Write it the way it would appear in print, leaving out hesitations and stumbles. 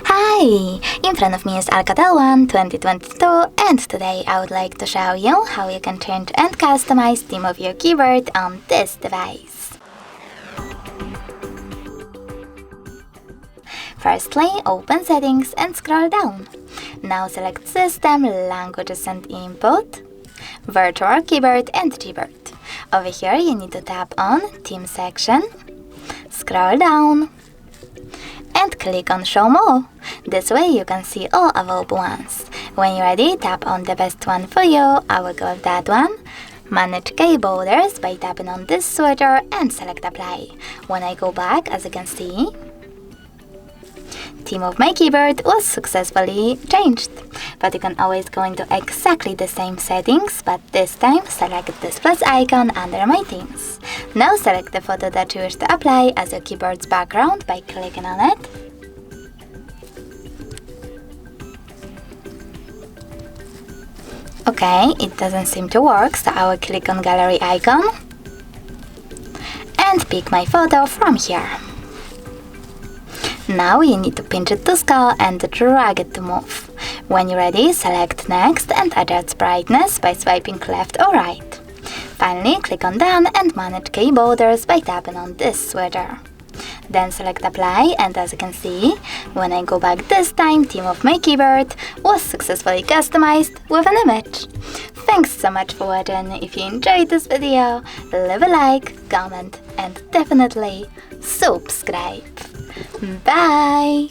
Hi! In front of me is ALCATEL One 2022, and today I would like to show you how you can change and customize theme of your keyboard on this device. Firstly, open Settings and scroll down. Now select System, Languages and Input, Virtual Keyboard and Gboard. Over here you need to tap on Theme section, scroll down, and click on Show More. This way you can see all available ones. When you're ready, tap on the best one for you. I will go with that one. Manage key borders by tapping on this switcher and select Apply. When I go back, as you can see, theme of my keyboard was successfully changed. But you can always go into exactly the same settings, but this time select this plus icon under my themes. Now select the photo that you wish to apply as your keyboard's background by clicking on it. Okay, it doesn't seem to work, so I will click on gallery icon and pick my photo from here. Now you need to pinch it to scale and drag it to move. When you're ready, select Next and adjust brightness by swiping left or right. Finally, click on Done and manage key borders by tapping on this switcher. Then select Apply, and as you can see, when I go back this time, theme of my keyboard was successfully customized with an image. Thanks so much for watching. If you enjoyed this video, leave a like, comment and definitely subscribe. Bye!